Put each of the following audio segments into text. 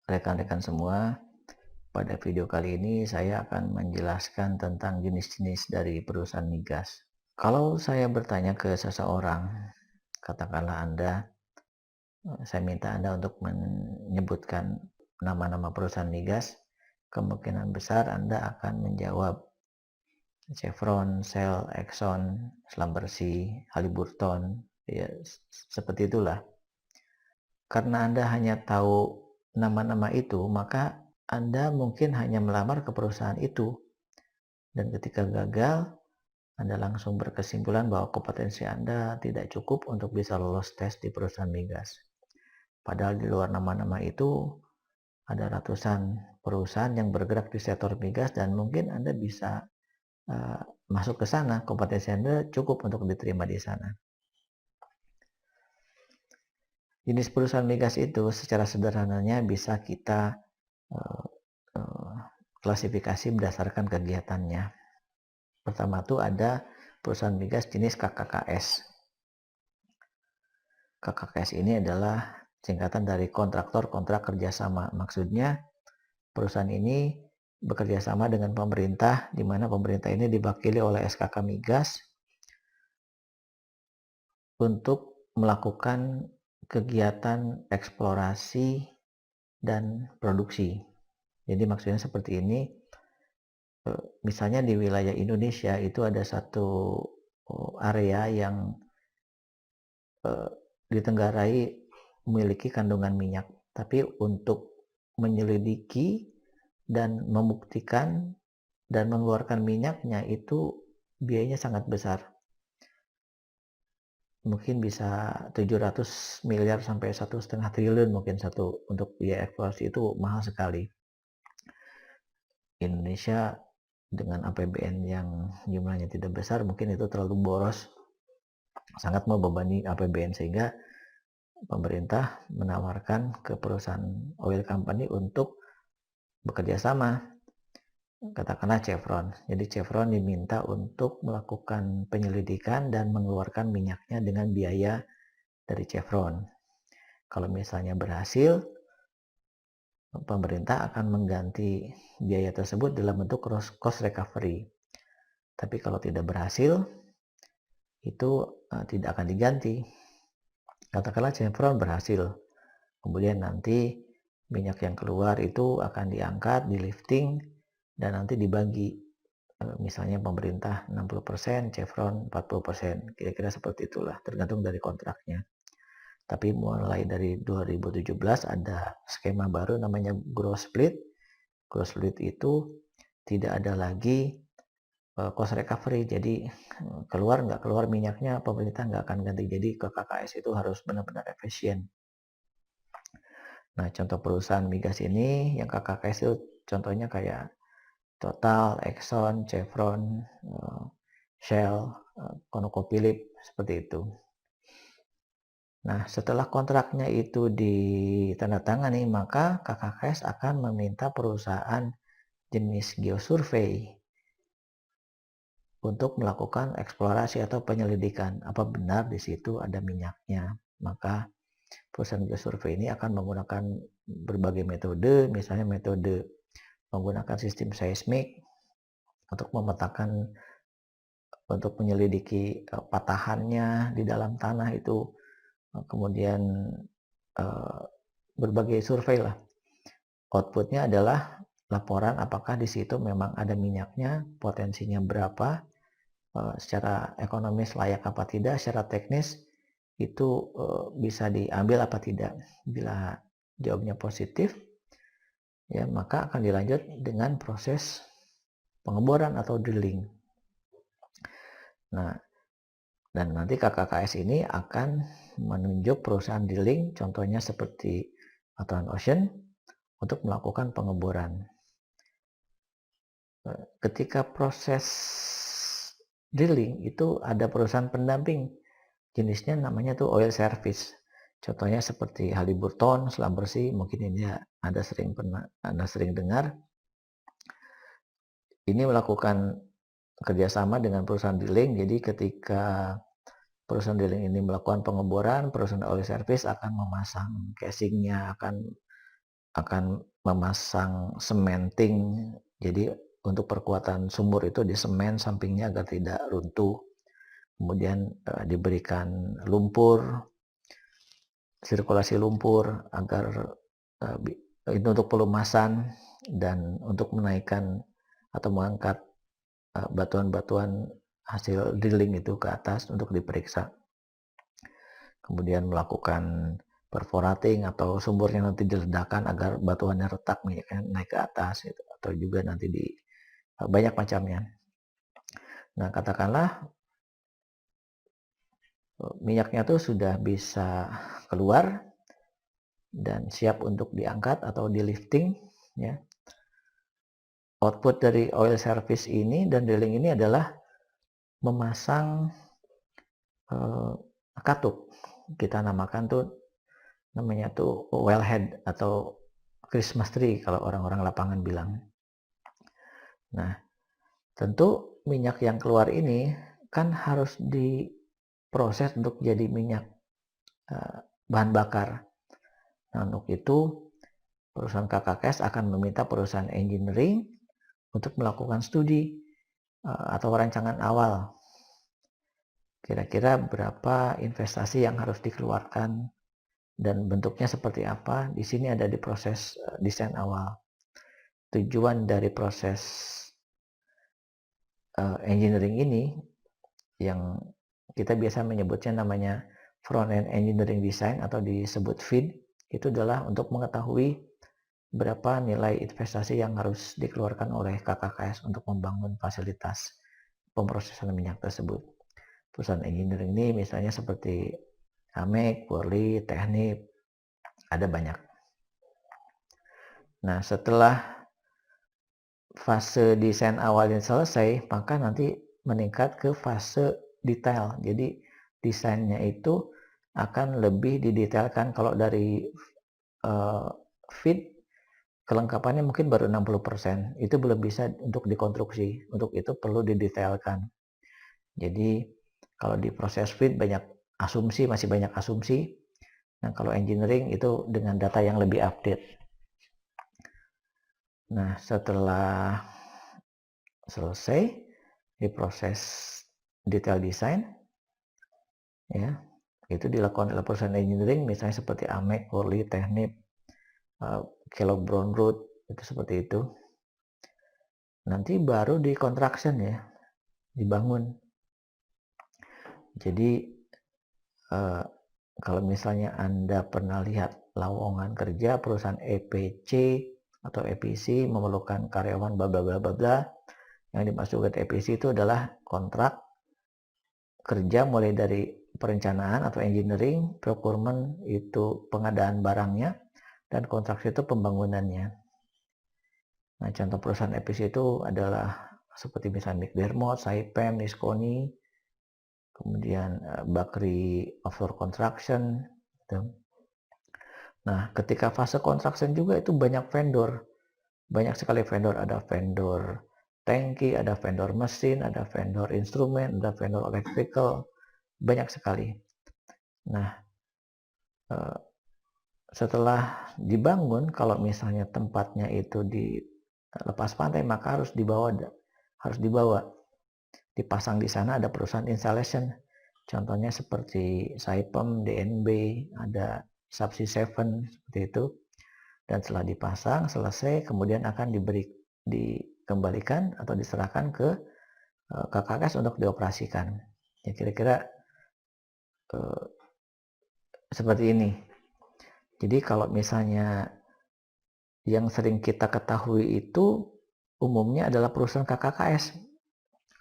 rekan-rekan semua, pada video kali ini saya akan menjelaskan tentang jenis-jenis dari perusahaan migas. Kalau saya bertanya ke seseorang, katakanlah saya minta Anda untuk menyebutkan nama-nama perusahaan migas, kemungkinan besar Anda akan menjawab Chevron, Shell, Exxon, Schlumberger, Halliburton, ya seperti itulah. Karena Anda hanya tahu nama-nama itu, maka Anda mungkin hanya melamar ke perusahaan itu. Dan ketika gagal, Anda langsung berkesimpulan bahwa kompetensi Anda tidak cukup untuk bisa lolos tes di perusahaan migas. Padahal di luar nama-nama itu, ada ratusan perusahaan yang bergerak di sektor migas dan mungkin Anda bisa masuk ke sana, kompetensi Anda cukup untuk diterima di sana. Jenis perusahaan migas itu secara sederhananya bisa kita klasifikasi berdasarkan kegiatannya. Pertama tuh ada perusahaan migas jenis KKKS. KKKS ini adalah singkatan dari kontraktor kontrak kerjasama. Maksudnya perusahaan ini bekerja sama dengan pemerintah, di mana pemerintah ini diwakili oleh SKK Migas untuk melakukan kegiatan eksplorasi dan produksi. Jadi maksudnya seperti ini, misalnya di wilayah Indonesia itu ada satu area yang ditenggarai memiliki kandungan minyak, tapi untuk menyelidiki dan membuktikan dan mengeluarkan minyaknya itu biayanya sangat besar. Mungkin bisa 700 miliar sampai 1,5 triliun mungkin untuk biaya eksplorasi itu mahal sekali. Indonesia dengan APBN yang jumlahnya tidak besar mungkin itu terlalu boros, sangat membebani APBN, sehingga pemerintah menawarkan ke perusahaan oil company untuk bekerja sama, katakanlah Chevron. Jadi Chevron diminta untuk melakukan penyelidikan dan mengeluarkan minyaknya dengan biaya dari Chevron. Kalau misalnya berhasil, pemerintah akan mengganti biaya tersebut dalam bentuk cost recovery. Tapi kalau tidak berhasil, itu tidak akan diganti. Katakanlah Chevron berhasil, kemudian nanti minyak yang keluar itu akan diangkat, di lifting, dan nanti dibagi. Misalnya pemerintah 60%, Chevron 40%, kira-kira seperti itulah, tergantung dari kontraknya. Tapi mulai dari 2017 ada skema baru namanya growth split. Growth split itu tidak ada lagi cost recovery, jadi nggak keluar minyaknya, pemerintah nggak akan ganti. Jadi ke KKS itu harus benar-benar efisien. Nah, contoh perusahaan migas ini yang KKS itu contohnya kayak Total, Exxon, Chevron, Shell, ConocoPhillips, seperti itu. Nah, setelah kontraknya itu ditandatangani, maka KKKS akan meminta perusahaan jenis geosurvey untuk melakukan eksplorasi atau penyelidikan. Apa benar di situ ada minyaknya? Maka perusahaan geosurvey ini akan menggunakan berbagai metode, misalnya metode menggunakan sistem seismik untuk memetakan, untuk menyelidiki patahannya di dalam tanah itu, kemudian berbagai survei lah. Outputnya adalah laporan apakah di situ memang ada minyaknya, potensinya berapa, secara ekonomis layak apa tidak, secara teknis itu bisa diambil apa tidak. Bila jawabnya positif, ya maka akan dilanjut dengan proses pengeboran atau drilling. Nah, dan nanti KKKS ini akan menunjuk perusahaan drilling, contohnya seperti Atlantic Ocean, untuk melakukan pengeboran. Ketika proses drilling itu ada perusahaan pendamping, jenisnya namanya tuh oil service. Contohnya seperti Halliburton, Schlumberger, mungkin ini Anda sering dengar. Ini melakukan kerjasama dengan perusahaan drilling. Jadi ketika perusahaan drilling ini melakukan pengeboran, perusahaan oil service akan memasang casingnya, akan akan memasang cementing. Jadi untuk perkuatan sumur itu disemen sampingnya agar tidak runtuh. Kemudian diberikan lumpur, sirkulasi lumpur agar itu untuk pelumasan dan untuk menaikkan atau mengangkat batuan-batuan hasil drilling itu ke atas untuk diperiksa. Kemudian melakukan perforating atau sumurnya nanti diledakkan agar batuannya retak naik ke atas gitu. Atau juga nanti di banyak macamnya. Nah, katakanlah minyaknya tuh sudah bisa keluar dan siap untuk diangkat atau di lifting ya. Output dari oil service ini dan drilling ini adalah memasang katup. Kita namakan tuh namanya tuh wellhead atau Christmas tree kalau orang-orang lapangan bilang. Nah, tentu minyak yang keluar ini kan harus diproses untuk jadi minyak bahan bakar. Nah, untuk itu perusahaan KKKS akan meminta perusahaan engineering untuk melakukan studi atau rancangan awal. Kira-kira berapa investasi yang harus dikeluarkan dan bentuknya seperti apa. Di sini ada di proses desain awal. Tujuan dari proses engineering ini yang kita biasa menyebutnya namanya front end engineering design atau disebut FEED, itu adalah untuk mengetahui berapa nilai investasi yang harus dikeluarkan oleh KKKS untuk membangun fasilitas pemrosesan minyak tersebut. Perusahaan engineering ini misalnya seperti AMEC, Polri, Teknip, ada banyak. Nah, setelah fase desain awalnya selesai, maka nanti meningkat ke fase detail. Jadi desainnya itu akan lebih didetailkan. Kalau dari FEED kelengkapannya mungkin baru 60%, itu belum bisa untuk dikonstruksi. Untuk itu perlu didetailkan. Jadi kalau di proses FEED banyak asumsi, masih banyak asumsi. Nah, kalau engineering itu dengan data yang lebih update. Nah, setelah selesai di proses detail design, ya, itu dilakukan oleh perusahaan engineering, misalnya seperti AMEC, Polri, Teknip, Kellogg Brown Root, itu seperti itu. Nanti baru di construction ya, dibangun. Jadi kalau misalnya Anda pernah lihat lowongan kerja perusahaan EPC atau EPC memerlukan karyawan bla bla bla bla bla, yang dimaksud EPC itu adalah kontrak kerja mulai dari perencanaan atau engineering, procurement itu pengadaan barangnya, dan kontraksi itu pembangunannya. Nah, contoh perusahaan EPC itu adalah seperti misalnya McDermott, Saipem, Nisconi, kemudian Bakri Offshore Construction. Gitu. Nah, ketika fase construction juga itu banyak vendor. Banyak sekali vendor. Ada vendor tangki, ada vendor mesin, ada vendor instrumen, ada vendor electrical. Banyak sekali. Nah, setelah dibangun, kalau misalnya tempatnya itu di lepas pantai, maka harus dibawa. Dipasang di sana ada perusahaan installation. Contohnya seperti Saipem, DNB, ada Subsea 7 seperti itu. Dan setelah dipasang, selesai, kemudian akan dikembalikan atau diserahkan ke KKKS untuk dioperasikan. Ya, kira-kira seperti ini. Jadi kalau misalnya yang sering kita ketahui itu umumnya adalah perusahaan KKKS.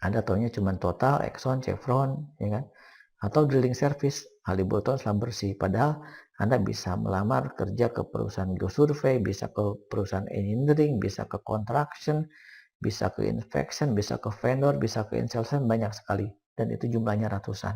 Ada taunya cuma Total, Exxon, Chevron, ya kan? Atau drilling service, Halliburton, Schlumberger. Padahal Anda bisa melamar kerja ke perusahaan geosurvey, bisa ke perusahaan engineering, bisa ke construction, bisa ke inspection, bisa ke vendor, bisa ke installation, banyak sekali. Dan itu jumlahnya ratusan.